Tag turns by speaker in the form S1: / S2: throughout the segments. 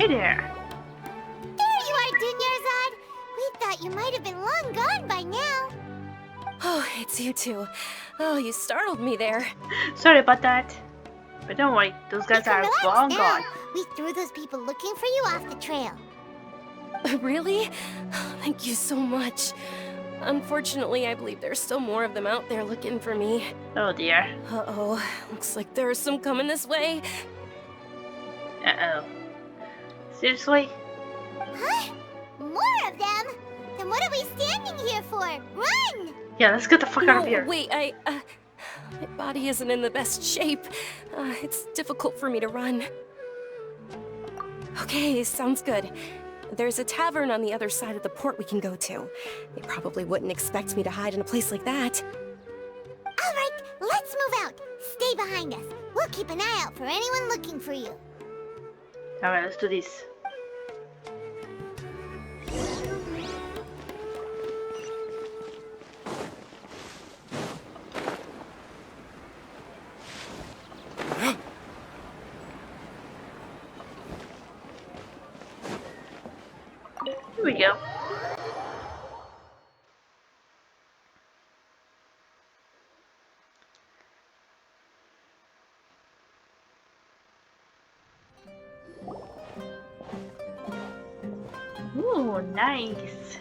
S1: Hey there.
S2: There you are, Dunyarzad. We thought you might have been long gone by now.
S3: Oh, it's you two. Oh, you startled me there.
S1: Sorry about that. But don't worry, those guys
S2: You can
S1: are
S2: relax
S1: long
S2: now.
S1: gone.
S2: We threw those people looking for you off the trail.
S3: Really? Thank you so much. Unfortunately, I believe there's still more of them out there looking for me.
S1: Oh dear.
S3: Uh-oh. Looks like there's some coming this way.
S1: Uh-oh. Seriously?
S2: Huh? More of them? Then what are we standing here for? Run!
S1: Yeah, let's get the fuck out of here.
S3: Wait, my body isn't in the best shape. It's difficult for me to run. Okay, sounds good. There's a tavern on the other side of the port we can go to. They probably wouldn't expect me to hide in a place like that.
S2: All right, let's move out. Stay behind us. We'll keep an eye out for anyone looking for you.
S1: Alright, let's do this. Here we go. Ooh, nice.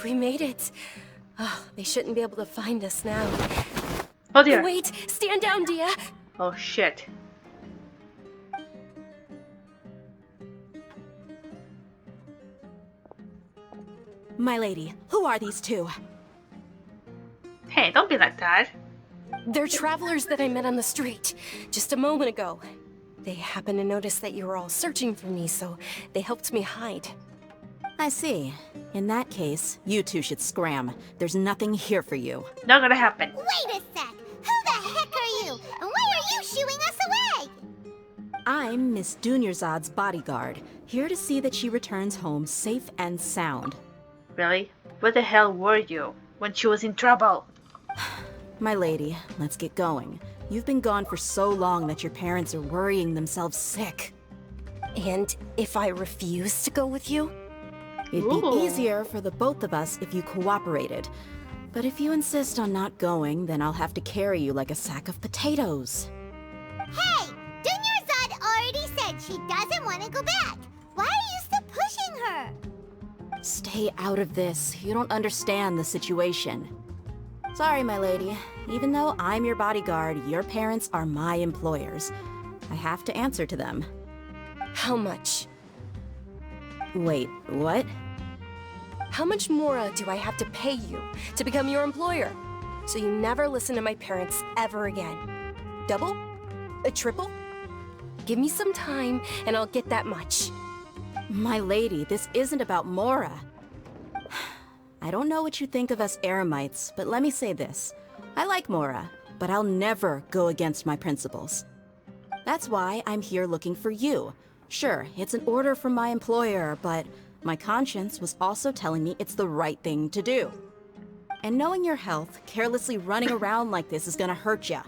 S3: We made it. Oh, they shouldn't be able to find us now.
S1: Oh dear.
S3: Wait, stand down, Dia.
S1: Oh shit.
S4: My lady, who are these two?
S1: Hey, don't be like that.
S3: They're travelers that I met on the street just a moment ago. They happened to notice that you were all searching for me, so they helped me hide.
S4: I see. In that case, you two should scram. There's nothing here for you.
S1: Not gonna happen.
S2: Wait a sec. Who the heck are you? And why are you shooing us away?
S4: I'm Miss Dunyarzad's bodyguard, here to see that she returns home safe and sound.
S1: Really? Where the hell were you when she was in trouble?
S4: My lady, let's get going. You've been gone for so long that your parents are worrying themselves sick.
S3: And if I refuse to go with you?
S4: It'd be
S1: Ooh.
S4: easier for the both of us if you cooperated. But if you insist on not going, then I'll have to carry you like a sack of potatoes.
S2: Hey, Dunyarzad already said she doesn't want to go back. Why are you still pushing her?
S4: Stay out of this. You don't understand the situation. Sorry, my lady. Even though I'm your bodyguard, your parents are my employers. I have to answer to them.
S3: How much?
S4: Wait, what?
S3: How much more do I have to pay you to become your employer? So you never listen to my parents ever again. Double? A triple? Give me some time and I'll get that much.
S4: My lady, this isn't about Mora. I don't know what you think of us Eremites, but let me say this. I like Mora, but I'll never go against my principles. That's why I'm here looking for you. Sure, it's an order from my employer, but my conscience was also telling me it's the right thing to do. And knowing your health, carelessly running around like this is gonna hurt ya.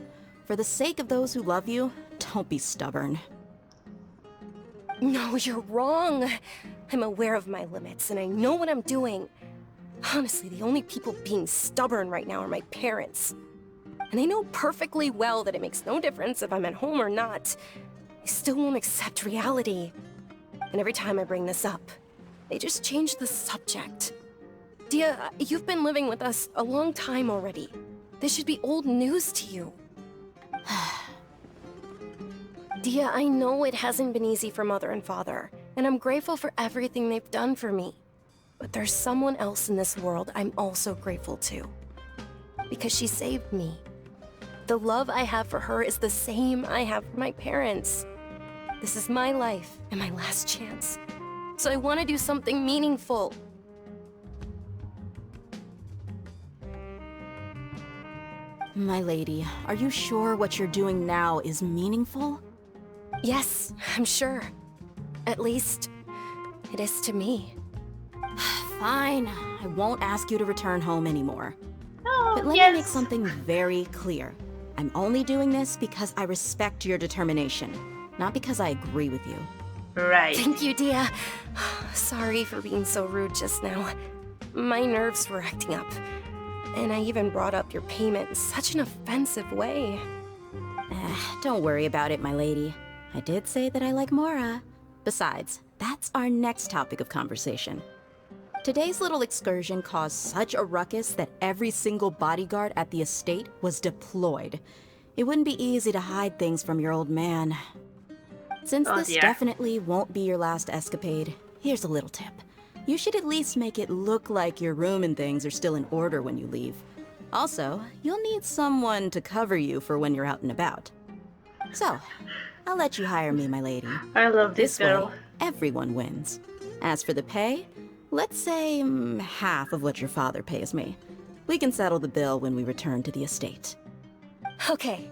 S4: For the sake of those who love you, don't be stubborn.
S3: No, you're wrong. I'm aware of my limits and I know what I'm doing. Honestly, the only people being stubborn right now are my parents. And they know perfectly well that it makes no difference if I'm at home or not. They still won't accept reality. And every time I bring this up, they just change the subject. Dia, you've been living with us a long time already. This should be old news to you. Dia, I know it hasn't been easy for Mother and Father, and I'm grateful for everything they've done for me. But there's someone else in this world I'm also grateful to. Because she saved me. The love I have for her is the same I have for my parents. This is my life and my last chance. So I want to do something meaningful.
S4: My lady, are you sure what you're doing now is meaningful?
S3: Yes, I'm sure. At least, it is to me.
S4: Fine, I won't ask you to return home anymore.
S1: Oh,
S4: But let
S1: yes.
S4: me make something very clear. I'm only doing this because I respect your determination, not because I agree with you.
S1: Right.
S3: Thank you, Dia. Sorry for being so rude just now. My nerves were acting up. And I even brought up your payment in such an offensive way.
S4: Don't worry about it, my lady. I did say that I like Mora. Besides, that's our next topic of conversation. Today's little excursion caused such a ruckus that every single bodyguard at the estate was deployed. It wouldn't be easy to hide things from your old man. Since
S1: Oh,
S4: this
S1: dear.
S4: definitely won't be your last escapade, here's a little tip. You should at least make it look like your room and things are still in order when you leave. Also, you'll need someone to cover you for when you're out and about. So, I'll let you hire me, my lady.
S1: I love this
S4: This
S1: girl.
S4: way, everyone wins. As for the pay, let's say half of what your father pays me. We can settle the bill when we return to the estate.
S3: Okay,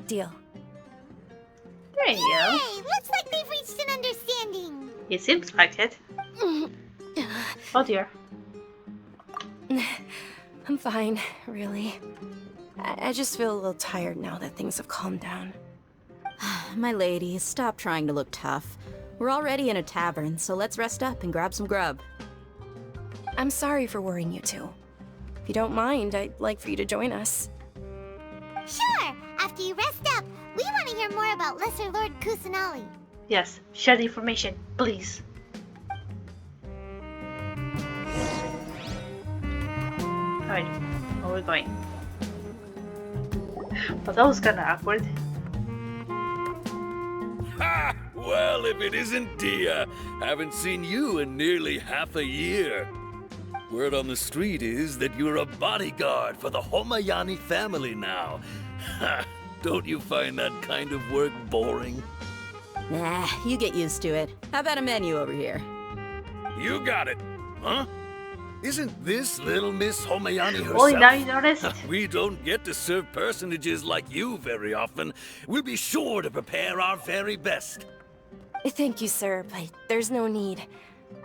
S3: deal.
S1: There you go.
S2: Hey, looks like they've reached an understanding.
S1: It seems like it. Oh dear.
S3: I'm fine, really. I just feel a little tired now that things have calmed down.
S4: My lady, stop trying to look tough. We're already in a tavern, so let's rest up and grab some grub.
S3: I'm sorry for worrying you two. If you don't mind, I'd like for you to join us.
S2: Sure, after you rest up, we want to hear more about Lesser Lord Kusanali.
S1: Yes, share the information, please. Alright, where are we going? Well, that was kinda awkward.
S5: Ha! Well, if it isn't Dia, haven't seen you in nearly half a year. Word on the street is that you're a bodyguard for the Homayani family now. Ha! Don't you find that kind of work boring?
S4: Nah, you get used to it. How about a menu over here?
S5: You got it, huh? Isn't this little Miss Homayani herself?
S1: Oh, now you noticed?
S5: We don't get to serve personages like you very often. We'll be sure to prepare our very best.
S3: Thank you, sir, but there's no need.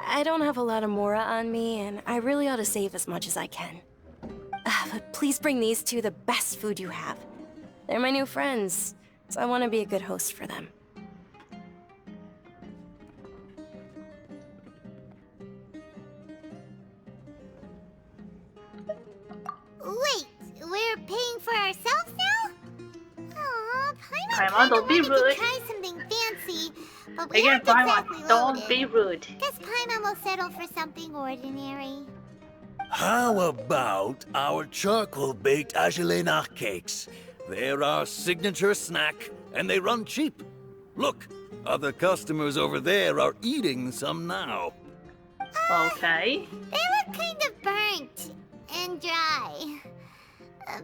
S3: I don't have a lot of Mora on me, and I really ought to save as much as I can. But please bring these two the best food you have. They're my new friends, so I want to be a good host for them.
S2: Wait, we're paying for ourselves now? Aw, Paimon
S1: Paimon,
S2: kinda
S1: don't be
S2: wanted
S1: rude.
S2: to try something fancy, but we
S1: Again,
S2: aren't
S1: Paimon,
S2: exactly
S1: don't
S2: loaded.
S1: be rude.
S2: Guess Paimon will settle for something ordinary.
S5: How about our charcoal-baked agelenach cakes? They're our signature snack, and they run cheap. Look, other customers over there are eating some now.
S1: Okay.
S2: They look kind of burnt and dry.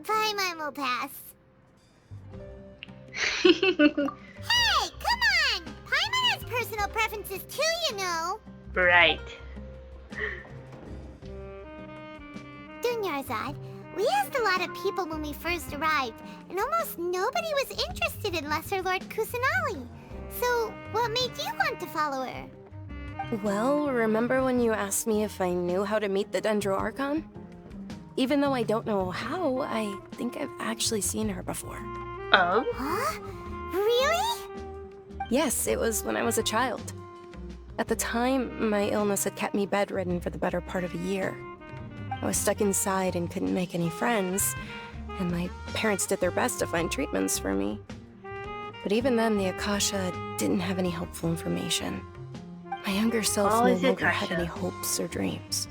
S2: Paimon will pass. Hey, come on! Paimon has personal preferences too, you know.
S1: Right.
S2: Dunyarzad, we asked a lot of people when we first arrived, and almost nobody was interested in Lesser Lord Kusanali. So, what made you want to follow her?
S3: Well, remember when you asked me if I knew how to meet the Dendro Archon? Even though I don't know how, I think I've actually seen her before.
S1: Oh?
S2: Huh? Really?
S3: Yes, it was when I was a child. At the time, my illness had kept me bedridden for the better part of a year. I was stuck inside and couldn't make any friends, and my parents did their best to find treatments for me. But even then, the Akasha didn't have any helpful information. My younger self
S1: Oh,
S3: no
S1: is it
S3: longer had
S1: Akasha?
S3: any hopes or dreams.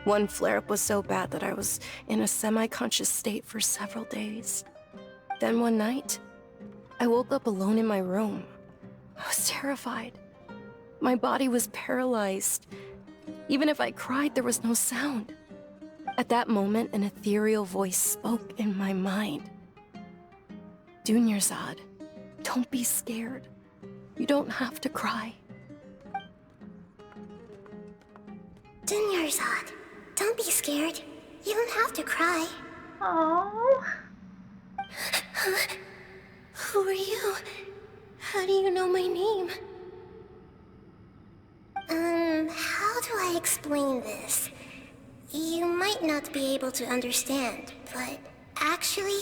S3: One flare-up was so bad that I was in a semi-conscious state for several days. Then one night, I woke up alone in my room. I was terrified. My body was paralyzed. Even if I cried, there was no sound. At that moment, an ethereal voice spoke in my mind. Dunyarzad, don't be scared. You don't have to cry.
S2: Dunyarzad, don't be scared. You don't have to cry.
S1: Oh.
S3: Who are you? How do you know my name?
S2: How do I explain this? You might not be able to understand, but actually,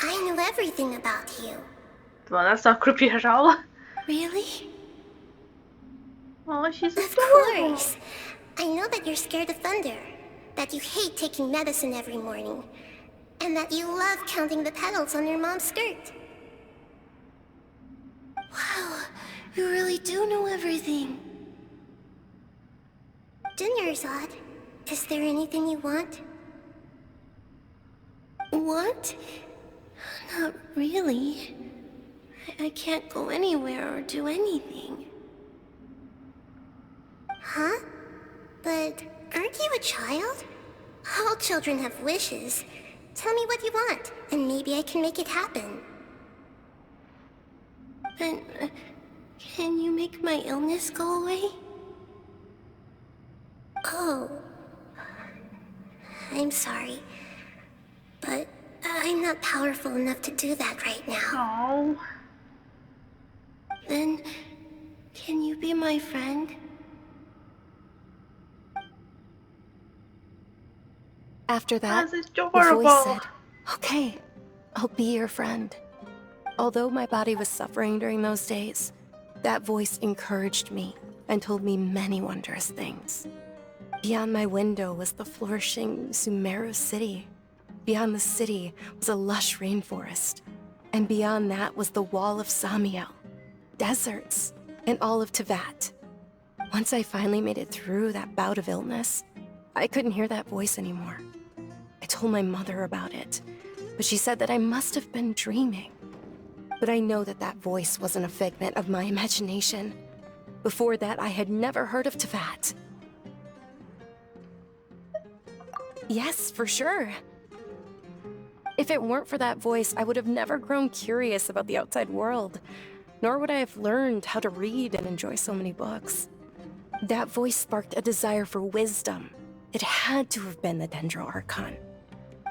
S2: I know everything about you.
S1: Well, that's not creepy at all.
S2: Really?
S1: Oh, she's
S2: Of
S1: adorable.
S2: course. I know that you're scared of thunder, that you hate taking medicine every morning, and that you love counting the petals on your mom's skirt. Wow, you really do know everything. Dinnerzad, is there anything you want? Want? Not really. I can't go anywhere or do anything. Huh? But aren't you a child? All children have wishes. Tell me what you want, and maybe I can make it happen. But can you make my illness go away? Oh. I'm sorry. But I'm not powerful enough to do that right now.
S1: Oh.
S2: Then, can you be my friend?
S3: After that,
S1: That's
S3: the
S1: adorable.
S3: voice said, "Okay, I'll be your friend." Although my body was suffering during those days, that voice encouraged me and told me many wondrous things. Beyond my window was the flourishing Sumeru city. Beyond the city was a lush rainforest. And beyond that was the wall of Samiel, deserts, and all of Tevat. Once I finally made it through that bout of illness, I couldn't hear that voice anymore. I told my mother about it, but she said that I must have been dreaming. But I know that that voice wasn't a figment of my imagination. Before that, I had never heard of Tevat. Yes, for sure. If it weren't for that voice, I would have never grown curious about the outside world, nor would I have learned how to read and enjoy so many books. That voice sparked a desire for wisdom. It had to have been the Dendro Archon.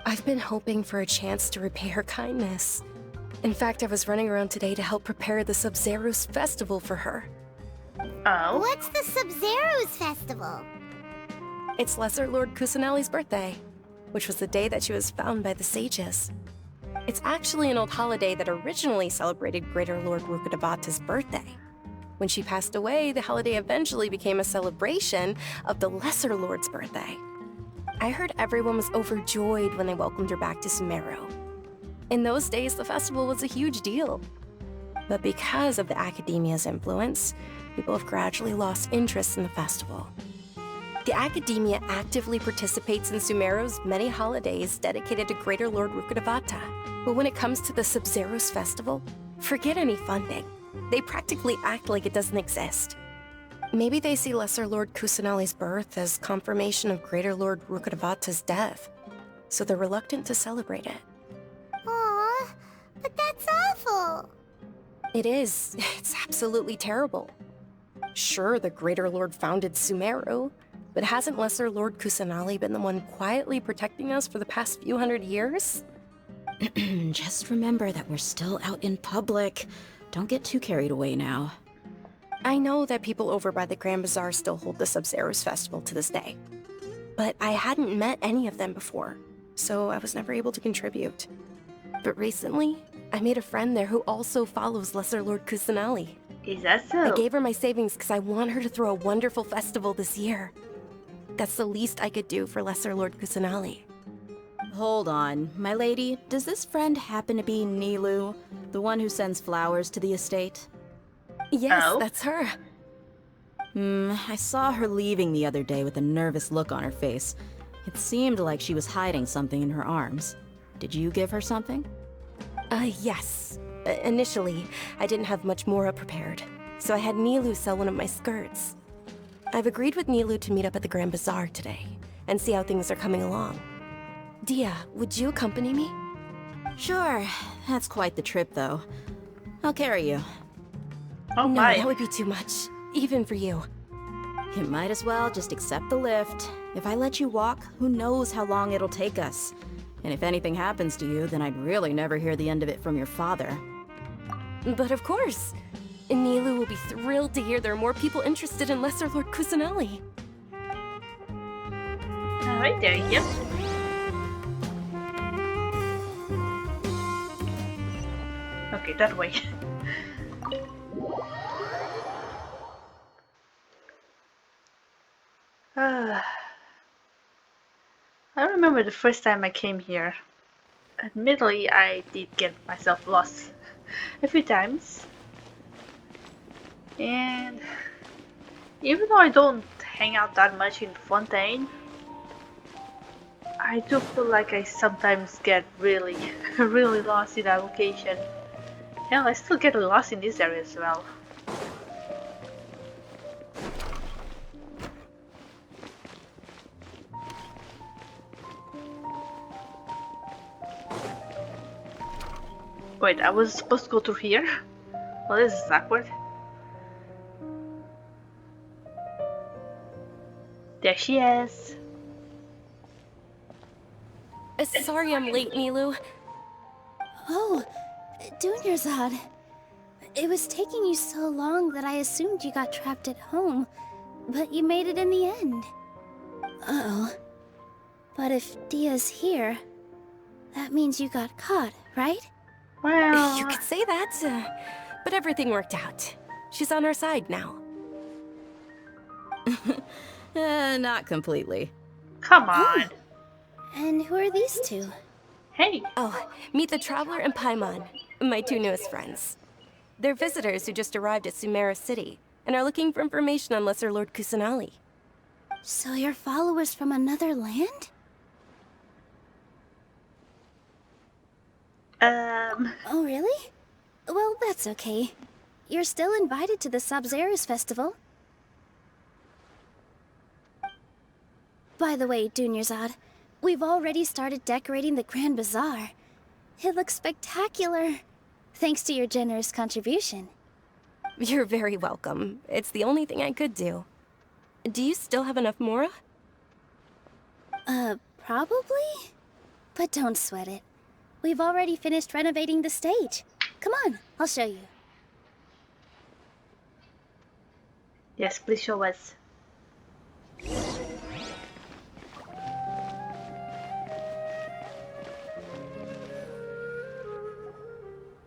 S3: I've been hoping for a chance to repay her kindness. In fact, I was running around today to help prepare the Sub-Zero's festival for her.
S1: Oh.
S2: What's the Sub-Zero's festival?
S3: It's Lesser Lord Kusanali's birthday, which was the day that she was found by the sages. It's actually an old holiday that originally celebrated Greater Lord Rukkhadevata's birthday. When she passed away, the holiday eventually became a celebration of the Lesser Lord's birthday. I heard everyone was overjoyed when they welcomed her back to Sumeru. In those days, the festival was a huge deal. But because of the Academia's influence, people have gradually lost interest in the festival. The Academia actively participates in Sumeru's many holidays dedicated to Greater Lord Rukkhadevata. But when it comes to the Sub-Zero's festival, forget any funding. They practically act like it doesn't exist. Maybe they see Lesser Lord Kusanali's birth as confirmation of Greater Lord Rukkhadevata's death, so they're reluctant to celebrate it.
S2: Aw, but that's awful.
S3: It is. It's absolutely terrible. Sure, the Greater Lord founded Sumeru, but hasn't Lesser Lord Kusanali been the one quietly protecting us for the past few hundred years?
S4: Just remember that we're still out in public. Don't get too carried away now.
S3: I know that people over by the Grand Bazaar still hold the Sub-Zero's festival to this day. But I hadn't met any of them before, so I was never able to contribute. But recently, I made a friend there who also follows Lesser Lord Kusanali.
S1: Is that so?
S3: I gave her my savings because I want her to throw a wonderful festival this year. That's the least I could do for Lesser Lord Kusanali.
S4: Hold on, my lady. Does this friend happen to be Nilu, the one who sends flowers to the estate?
S3: Yes,
S1: Oh?
S3: that's her.
S4: I saw her leaving the other day with a nervous look on her face. It seemed like she was hiding something in her arms. Did you give her something?
S3: Yes. Initially, I didn't have much Mora prepared, so I had Nilu sell one of my skirts. I've agreed with Nilu to meet up at the Grand Bazaar today, and see how things are coming along. Dia, would you accompany me?
S4: Sure. That's quite the trip, though. I'll carry you.
S1: Oh
S3: No,
S1: my.
S3: that would be too much, even for you.
S4: You might as well just accept the lift. If I let you walk, who knows how long it'll take us. And if anything happens to you, then I'd really never hear the end of it from your father.
S3: But of course, Nilu will be thrilled to hear there are more people interested in Lesser Lord Kusanali.
S1: Alright, there you go. that way. I remember the first time I came here. Admittedly, I did get myself lost a few times. And even though I don't hang out that much in Fontaine, I do feel like I sometimes get really, really lost in that location. Hell, I still get lost in this area as well. Wait, I was supposed to go through here? Well, this is awkward. There she is.
S3: Sorry I'm late, Milu.
S6: Oh, Dunyarzad. It was taking you so long that I assumed you got trapped at home, but you made it in the end. Uh-oh. But if Dia's here, that means you got caught, right?
S1: Well,
S3: You could say that, but everything worked out. She's on our side now.
S4: Not completely.
S1: come on.
S6: And who are these two?
S1: Hey,
S3: Oh, meet the Traveler and Paimon, my two newest friends. They're visitors who just arrived at Sumeru City and are looking for information on Lesser Lord Kusanali.
S6: So you're followers from another land? Oh, really? Well, that's okay. You're still invited to the Sabzeruz festival. By the way, Dunyarzad, we've already started decorating the Grand Bazaar. It looks spectacular, thanks to your generous contribution.
S3: You're very welcome. It's the only thing I could do. Do you still have enough Mora?
S6: Probably? But don't sweat it. We've already finished renovating the stage. Come on, I'll show you.
S1: yes, please show us.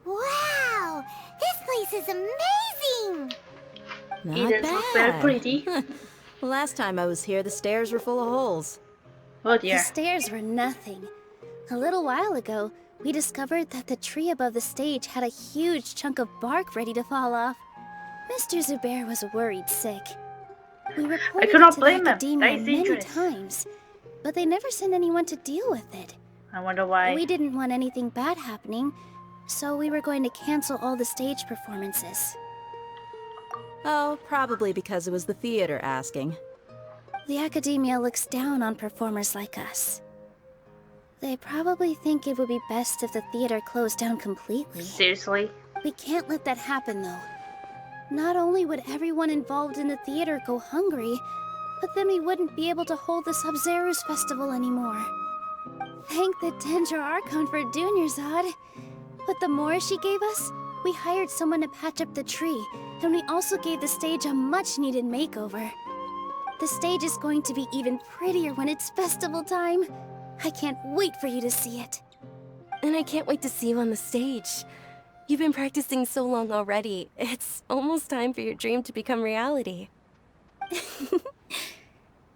S2: Wow! This place is amazing!
S4: Not
S1: It does look very
S4: bad.
S1: pretty.
S4: Last time I was here, the stairs were full of holes.
S1: Oh
S6: The
S1: dear.
S6: stairs were nothing. A little while ago, we discovered that the tree above the stage had a huge chunk of bark ready to fall off. Mr. Zubair was worried sick. We reported
S1: cannot
S6: it to
S1: blame
S6: the
S1: him.
S6: academia
S1: That is
S6: many
S1: dangerous.
S6: times, but they never sent anyone to deal with it.
S1: I wonder why.
S6: We didn't want anything bad happening, so we were going to cancel all the stage performances.
S4: Oh, probably because it was the theater asking.
S6: The academia looks down on performers like us. They probably think it would be best if the theater closed down completely.
S1: Seriously?
S6: We can't let that happen, though. Not only would everyone involved in the theater go hungry, but then we wouldn't be able to hold the Sabzeruz festival anymore. Thank the Dendra Archon for Dunyarzad. With the Mora she gave us, we hired someone to patch up the tree, and we also gave the stage a much-needed makeover. The stage is going to be even prettier when it's festival time. I can't wait for you to see it.
S3: And I can't wait to see you on the stage. You've been practicing so long already. It's almost time for your dream to become reality.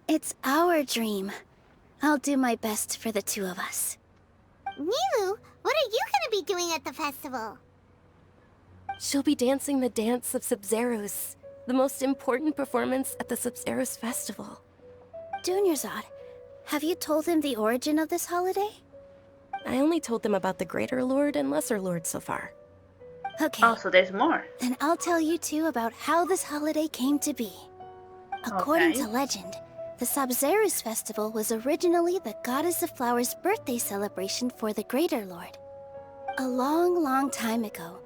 S6: It's our dream. I'll do my best for the two of us.
S2: Nilu, what are you gonna be doing at the festival?
S3: She'll be dancing the dance of Sabzeruz, the most important performance at the Sabzeruz festival.
S6: Dunyarzad, have you told them the origin of this holiday?
S3: I only told them about the Greater Lord and Lesser Lord so far.
S6: Okay,
S1: Oh, so there's more.
S6: then I'll tell you two about how this holiday came to be. According
S1: Okay.
S6: to legend, the Sabzeruz festival was originally the Goddess of Flowers' birthday celebration for the Greater Lord. A long, long time ago,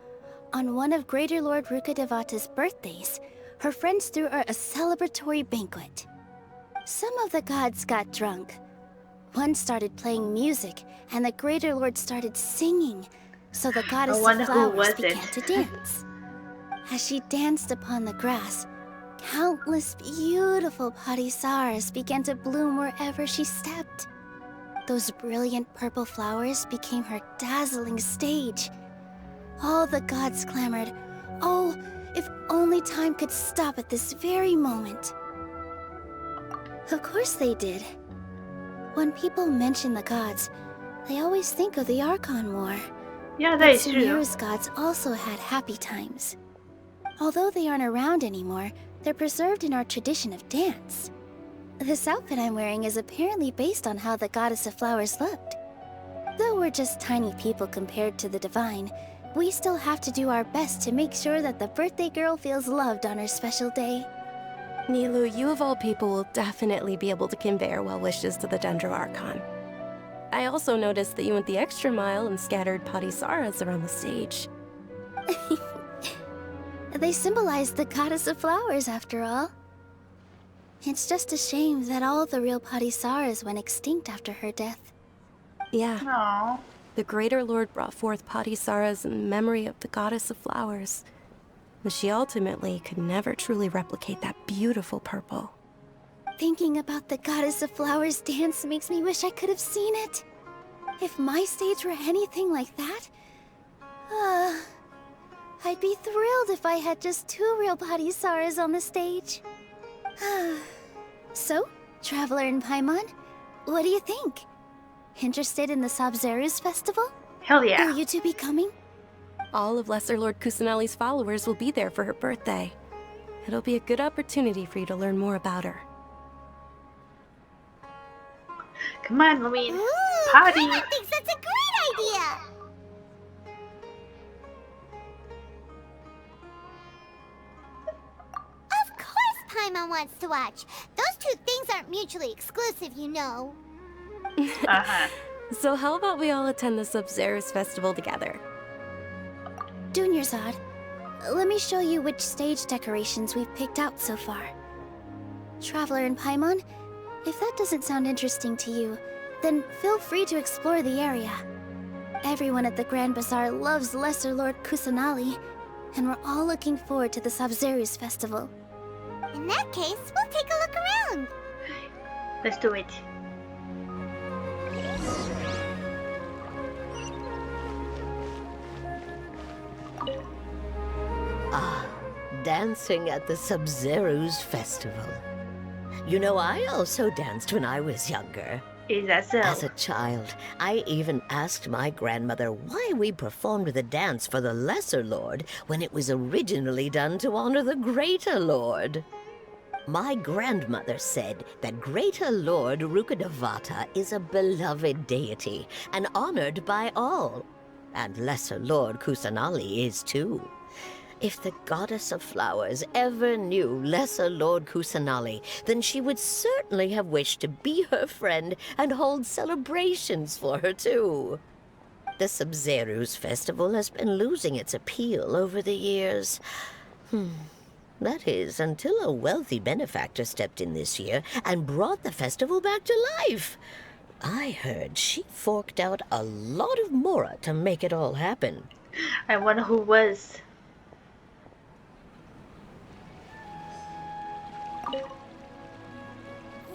S6: on one of Greater Lord Rukkhadevata's birthdays, her friends threw her a celebratory banquet. Some of the gods got drunk. One started playing music, and the Greater Lord started singing, so the Goddess
S1: wonder
S6: of
S1: who
S6: Flowers
S1: was
S6: began
S1: it.
S6: to dance. As she danced upon the grass, countless beautiful parisaras began to bloom wherever she stepped. Those brilliant purple flowers became her dazzling stage. All the gods clamored, "Oh, if only time could stop at this very moment." Of course they did. When people mention the gods, they always think of the Archon War.
S1: Yeah, that
S6: But
S1: is true.
S6: Sumeru's gods also had happy times. Although they aren't around anymore, they're preserved in our tradition of dance. This outfit I'm wearing is apparently based on how the Goddess of Flowers looked. Though we're just tiny people compared to the Divine, we still have to do our best to make sure that the birthday girl feels loved on her special day.
S3: Nilu, you of all people will definitely be able to convey our well wishes to the Dendro Archon. I also noticed that you went the extra mile and scattered Padisaras around the stage.
S6: They symbolize the Goddess of Flowers, after all. It's just a shame that all the real Padisaras went extinct after her death.
S3: Yeah,
S1: Aww.
S3: the Greater Lord brought forth Padisaras in memory of the Goddess of Flowers. But she ultimately could never truly replicate that beautiful purple.
S6: Thinking about the Goddess of Flowers dance makes me wish I could have seen it. If my stage were anything like that, I'd be thrilled if I had just 2 real Padisaras on the stage. So, Traveler and Paimon, what do you think? Interested in the Sabzeruz festival?
S1: Hell yeah.
S6: Will you two be coming?
S3: All of Lesser Lord Kusanali's followers will be there for her birthday. It'll be a good opportunity for you to learn more about her.
S1: Come on, Lumine.
S2: Ooh,
S1: Party.
S2: Paimon thinks that's a great idea! Of course Paimon wants to watch. Those 2 things aren't mutually exclusive, you know.
S1: Uh-huh.
S3: So how about we all attend the Sabzeruz festival together?
S6: Dunyarzad, let me show you which stage decorations we've picked out so far. Traveler and Paimon, if that doesn't sound interesting to you, then feel free to explore the area. Everyone at the Grand Bazaar loves Lesser Lord Kusanali, and we're all looking forward to the Sabzeruz festival.
S2: In that case, we'll take a look around.
S1: Let's do it.
S7: Dancing at the Sabzeruz festival. You know, I also danced when I was younger.
S1: Is that so?
S7: As a child, I even asked my grandmother why we performed the dance for the Lesser Lord when it was originally done to honor the Greater Lord. My grandmother said that Greater Lord Rukkhadevata is a beloved deity and honored by all. And Lesser Lord Kusanali is too. If the Goddess of Flowers ever knew Lesser Lord Kusanali, then she would certainly have wished to be her friend and hold celebrations for her too. The Sabzeruz festival has been losing its appeal over the years. That is, until a wealthy benefactor stepped in this year and brought the festival back to life. I heard she forked out a lot of mora to make it all happen.
S1: I wonder who was.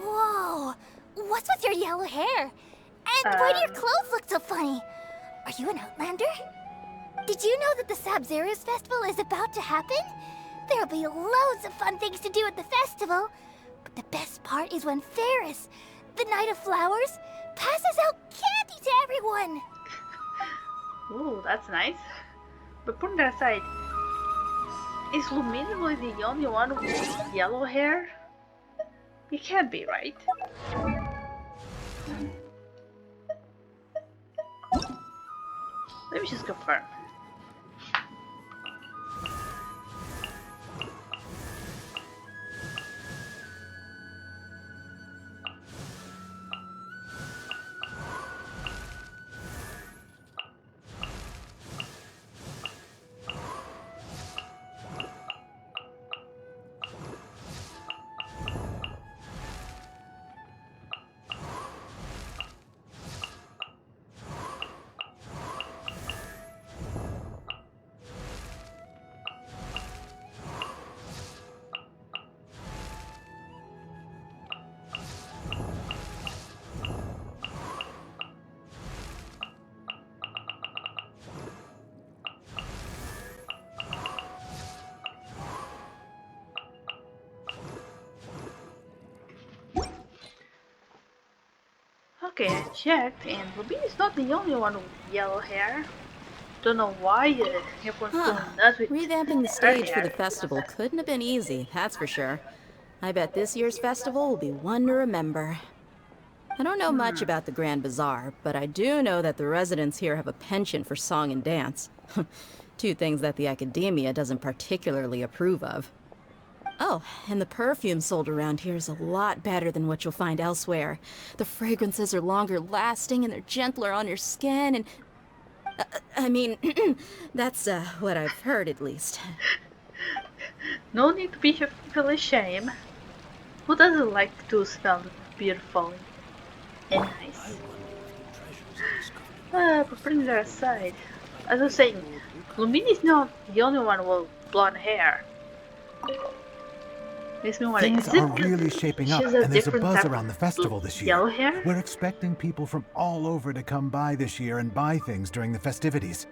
S2: Whoa! What's with your yellow hair? And why do your clothes look so funny? Are you an Outlander? Did you know that the Sabzeruz festival is about to happen? There'll be loads of fun things to do at the festival. But the best part is when Ferris, the Knight of Flowers, passes out candy to everyone.
S1: Ooh, that's nice. But putting that aside, is Lumine really the only one with yellow hair? It can't be, right? Let me just confirm. Okay, I checked, and Lubin is not the only one with yellow hair. Don't know why everyone's
S4: Huh.
S1: going nuts with
S4: Revamping the
S1: her
S4: stage for the
S1: hair.
S4: festival couldn't have been easy, that's for sure. I bet this year's festival will be one to remember. I don't know much about the Grand Bazaar, but I do know that the residents here have a penchant for song and dance. Two things that the academia doesn't particularly approve of. Oh, and the perfume sold around here is a lot better than what you'll find elsewhere. The fragrances are longer lasting and they're gentler on your skin and... I mean, that's what I've heard at least.
S1: No need to be feel ashamed. Who doesn't like to smell beautiful and nice? But putting that aside, as I was saying, Lumini is not the only one with blonde hair. Makes me wonder,
S8: Things
S1: is it
S8: are really shaping up,
S1: she's
S8: and there's a
S1: different
S8: buzz
S1: type
S8: around the festival this year.
S1: yellow hair?
S8: We're expecting people from all over to come by this year and buy things during the festivities.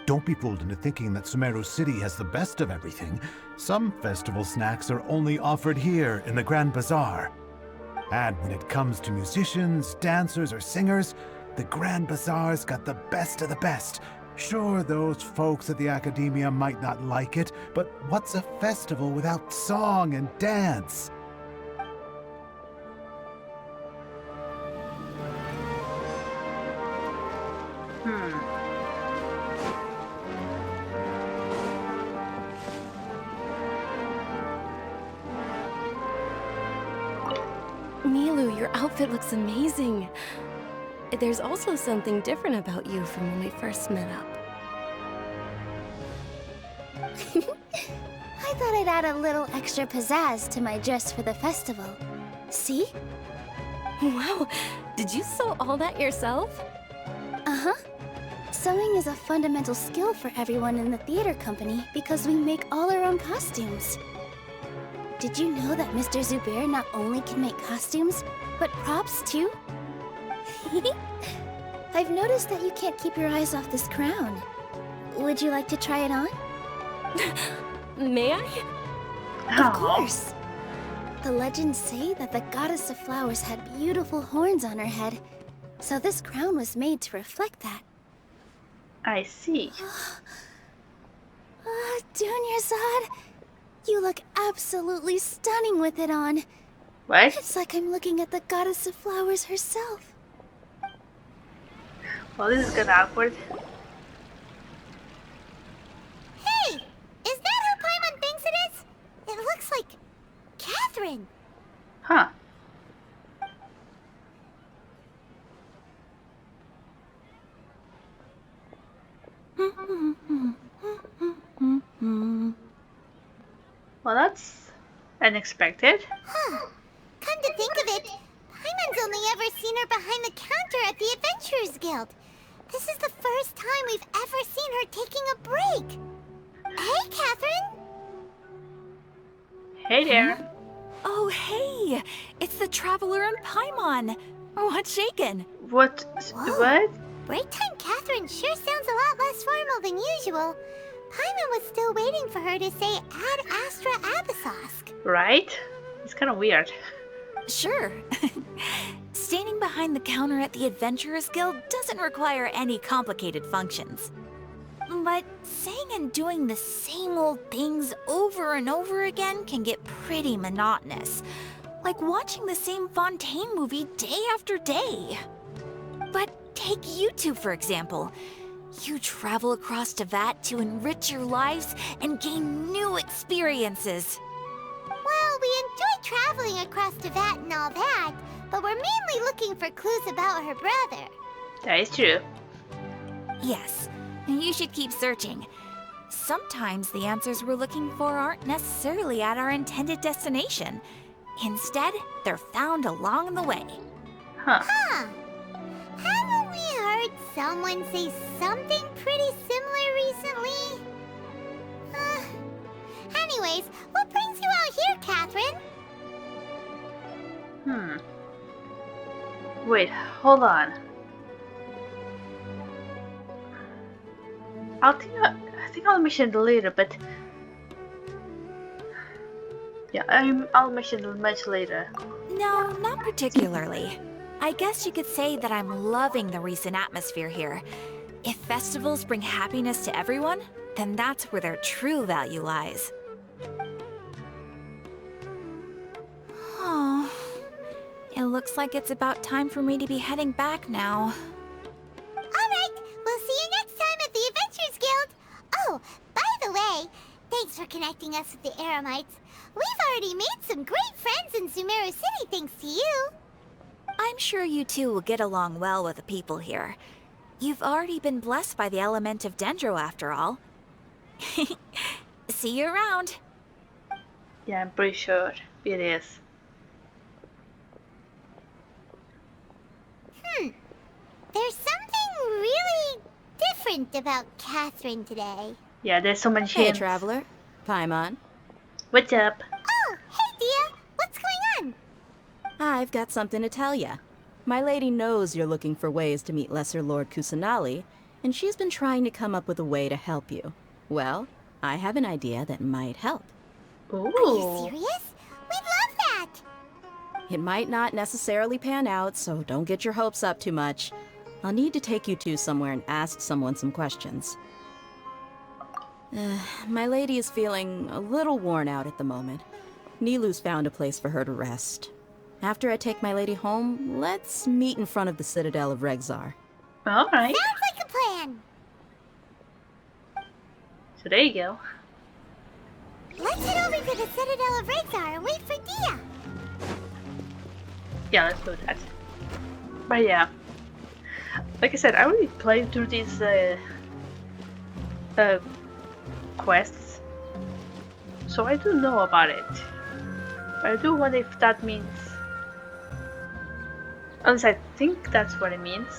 S8: Don't be fooled into thinking that Sumeru City has the best of everything. Some festival snacks are only offered here in the Grand Bazaar. And when it comes to musicians, dancers, or singers, the Grand Bazaar's got the best of the best. Sure, those folks at the academia might not like it, but what's a festival without song and dance?
S3: Milu, your outfit looks amazing. There's also something different about you from when we first met up.
S6: I thought I'd add a little extra pizzazz to my dress for the festival. See?
S3: Wow, did you sew all that yourself?
S6: Uh-huh. Sewing is a fundamental skill for everyone in the theater company because we make all our own costumes. Did you know that Mr. Zubair not only can make costumes, but props too? I've noticed that you can't keep your eyes off this crown. Would you like to try it on?
S3: May I?
S6: Of course! The legends say that the goddess of flowers had beautiful horns on her head, so this crown was made to reflect that.
S1: I see.
S6: Dunyarzad, you look absolutely stunning with it on.
S1: What?
S6: It's like I'm looking at the goddess of flowers herself.
S1: Well, this is kinda awkward.
S2: Hey! Is that who Paimon thinks it is? It looks like Catherine.
S1: Huh. Well, that's unexpected.
S2: Huh. Come to think of it, Paimon's only ever seen her behind the counter at the Adventurers Guild. This is the first time we've ever seen her taking a break. Hey, Catherine!
S1: Hey there.
S9: Oh, hey! It's the Traveler and Paimon. What's shaken?
S1: What?
S2: Whoa.
S1: What?
S2: Break time Catherine sure sounds a lot less formal than usual. Paimon was still waiting for her to say Ad Astra Abyssosque.
S1: Right? It's kind of weird.
S9: Sure. Standing behind the counter at the Adventurers Guild doesn't require any complicated functions. But saying and doing the same old things over and over again can get pretty monotonous. Like watching the same Fontaine movie day after day. But take you two, for example. You travel across Teyvat to enrich your lives and gain new experiences.
S2: Well, we enjoy traveling across Teyvat and all that, but we're mainly looking for clues about her brother.
S1: That is true.
S9: Yes, you should keep searching. Sometimes the answers we're looking for aren't necessarily at our intended destination. Instead, they're found along the way.
S1: Huh.
S2: Huh. Haven't we heard someone say something pretty similar recently? Anyways, what brings you out here, Catherine?
S1: Wait, hold on. I think I'll mention it later, but yeah, I'll mention it much later.
S9: No, not particularly. I guess you could say that I'm loving the recent atmosphere here. If festivals bring happiness to everyone, then that's where their true value lies. Oh, it looks like it's about time for me to be heading back now.
S2: Alright, we'll see you next time at the Adventurers Guild. Oh, by the way, thanks for connecting us with the Eremites. We've already made some great friends in Sumeru City thanks to you.
S9: I'm sure you two will get along well with the people here. You've already been blessed by the element of Dendro after all. See you around.
S1: Yeah, I'm pretty sure it is.
S2: There's something really different about Catherine today.
S1: Yeah, there's so many
S4: Hey,
S1: hints.
S4: traveler. Paimon.
S1: What's up?
S2: Oh, hey Dia, what's going on?
S4: I've got something to tell ya. My lady knows you're looking for ways to meet Lesser Lord Kusanali, and she's been trying to come up with a way to help you. Well, I have an idea that might help.
S1: Ooh.
S2: Are you serious? We'd love that.
S4: It might not necessarily pan out, so don't get your hopes up too much. I'll need to take you two somewhere and ask someone some questions. My lady is feeling a little worn out at the moment. Nilu's found a place for her to rest. After I take my lady home, let's meet in front of the Citadel of Regzar.
S1: Alright.
S2: Sounds like a plan.
S1: So there you go.
S2: Let's head over to the Citadel of Regzar and wait for Dia.
S1: Yeah, let's do that. But yeah. Like I said, I already played through these quests. So I do know about it. But I do wonder if that means... At least I think that's what it means.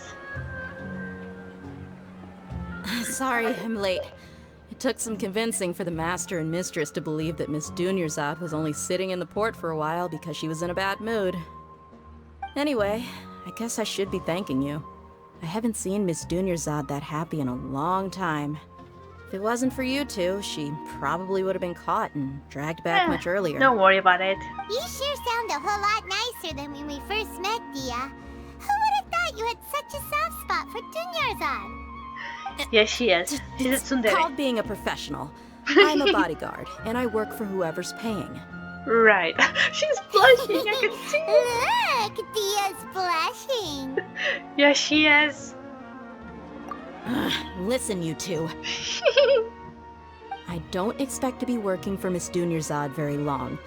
S4: Sorry, I'm late. It took some convincing for the master and mistress to believe that Miss Dunyarzad was only sitting in the port for a while because she was in a bad mood. Anyway, I guess I should be thanking you. I haven't seen Miss Dunyarzad that happy in a long time. If it wasn't for you two, she probably would have been caught and dragged back much earlier.
S1: Don't worry about it.
S2: You sure sound a whole lot nicer than when we first met, Dia. Who would have thought you had such a soft spot for Dunyarzad?
S1: Yes, she is. She's a
S4: It's
S1: tsundere.
S4: called being a professional. I'm a bodyguard, and I work for whoever's paying.
S1: Right. She's blushing. I can see it.
S2: Look, Dia's blushing.
S1: Yes, she is.
S4: Listen, you two. I don't expect to be working for Miss Dunyarzad very long,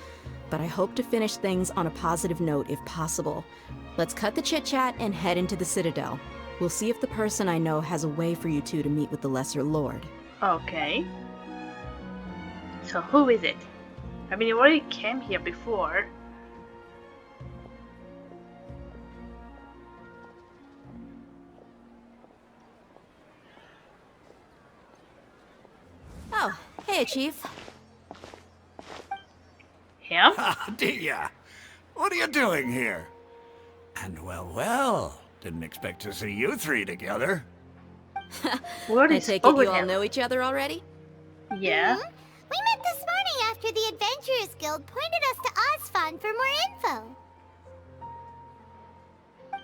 S4: but I hope to finish things on a positive note if possible. Let's cut the chit-chat and head into the Citadel. We'll see if the person I know has a way for you two to meet with the Lesser Lord.
S1: Okay. So who is it? I mean, you already came here before.
S4: Oh, hey, Chief.
S1: Him?
S10: Ah, Dia, what are you doing here? And well, didn't expect to see you three together.
S1: What
S4: I
S1: is
S4: take it
S1: over
S4: you all
S1: him?
S4: know each other already?
S1: Yeah.
S2: We met this morning after the Adventurers Guild pointed us to Osfon for more info.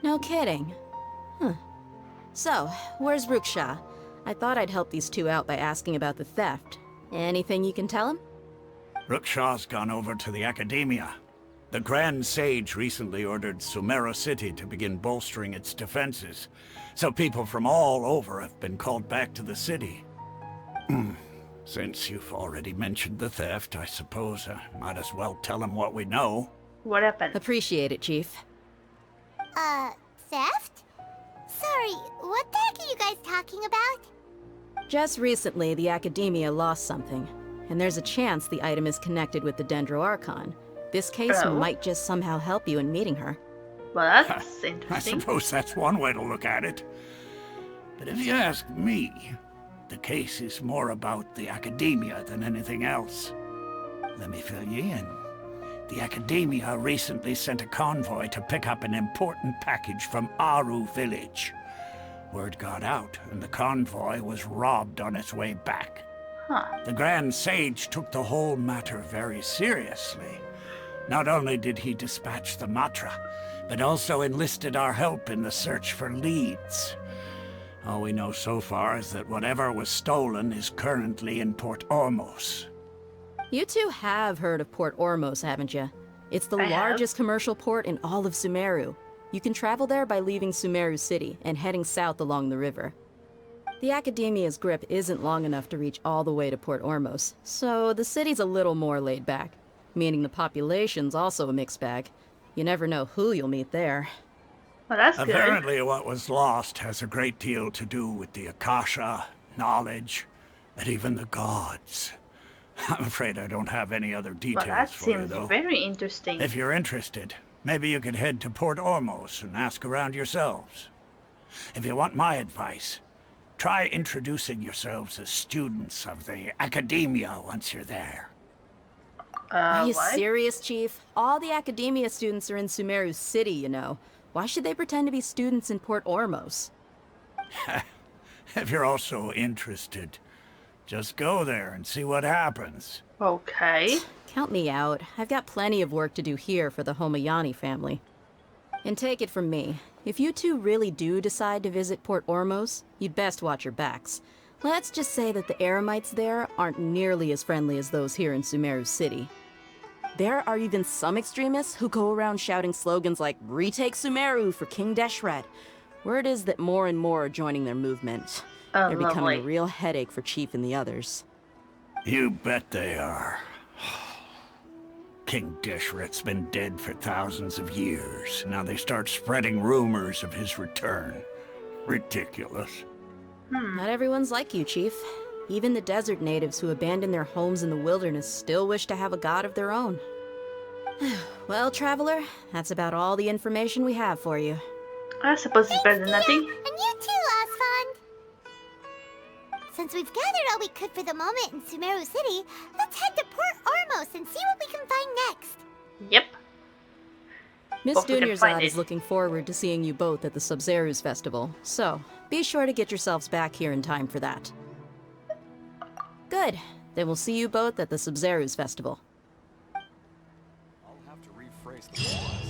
S4: No kidding. Huh. So, where's Ruksha? I thought I'd help these two out by asking about the theft. Anything you can tell him?
S10: Rukshaw's gone over to the Academia. The Grand Sage recently ordered Sumeru City to begin bolstering its defenses, so people from all over have been called back to the city. Since you've already mentioned the theft, I suppose I might as well tell him what we know.
S1: What happened?
S4: Appreciate it, Chief.
S2: Theft? Sorry, what the heck are you guys talking about?
S4: Just recently, the Academia lost something, and there's a chance the item is connected with the Dendro Archon. This case
S1: Oh.
S4: might just somehow help you in meeting her.
S1: Well, that's
S10: I
S1: interesting.
S10: suppose that's one way to look at it. But if you ask me, the case is more about the Academia than anything else. Let me fill you in. The Academia recently sent a convoy to pick up an important package from Aru village. Word got out, and the convoy was robbed on its way back.
S1: Huh.
S10: The Grand Sage took the whole matter very seriously. Not only did he dispatch the Matra, but also enlisted our help in the search for leads. All we know so far is that whatever was stolen is currently in Port Ormos.
S4: You two have heard of Port Ormos, haven't you? It's the
S1: I have.
S4: largest commercial port in all of Sumeru. You can travel there by leaving Sumeru City and heading south along the river. The Academia's grip isn't long enough to reach all the way to Port Ormos, so the city's a little more laid back, meaning the population's also a mixed bag. You never know who you'll meet there.
S1: Well, that's good.
S10: Apparently what was lost has a great deal to do with the Akasha, knowledge, and even the gods. I'm afraid I don't have any other
S1: Well,
S10: details
S1: that
S10: for you,
S1: seems
S10: though.
S1: very interesting.
S10: If you're interested, maybe you could head to Port Ormos and ask around yourselves. If you want my advice, try introducing yourselves as students of the Academia once you're there.
S4: Are you
S1: What?
S4: serious, Chief? All the Academia students are in Sumeru City, you know. Why should they pretend to be students in Port Ormos?
S10: If you're also interested, just go there and see what happens.
S1: Okay.
S4: Count me out. I've got plenty of work to do here for the Homayani family. And take it from me, if you two really do decide to visit Port Ormos, you'd best watch your backs. Let's just say that the Eremites there aren't nearly as friendly as those here in Sumeru City. There are even some extremists who go around shouting slogans like, "Retake Sumeru for King Deshret." Word is that more and more are joining their movement.
S1: Oh,
S4: They're becoming
S1: lovely.
S4: a real headache for Chief and the others.
S10: You bet they are. King Deshret's been dead for thousands of years. Now they start spreading rumors of his return. Ridiculous.
S4: Not everyone's like you, Chief. Even the desert natives who abandoned their homes in the wilderness still wish to have a god of their own. Well, Traveler, that's about all the information we have for you.
S1: I suppose it's better than nothing.
S2: And you too, Osfond. Since we've gathered all we could for the moment in Sumeru City, let's head to Port Ormos and see what we can find next.
S1: Yep.
S4: Miss
S1: Hope we can find
S4: Dunyarzad is
S1: it.
S4: looking forward to seeing you both at the Sub-Zerus Festival, so be sure to get yourselves back here in time for that. Good. Then we'll see you both at the Sub-Zerus Festival.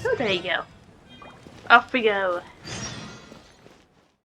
S1: So there you go. Off we go.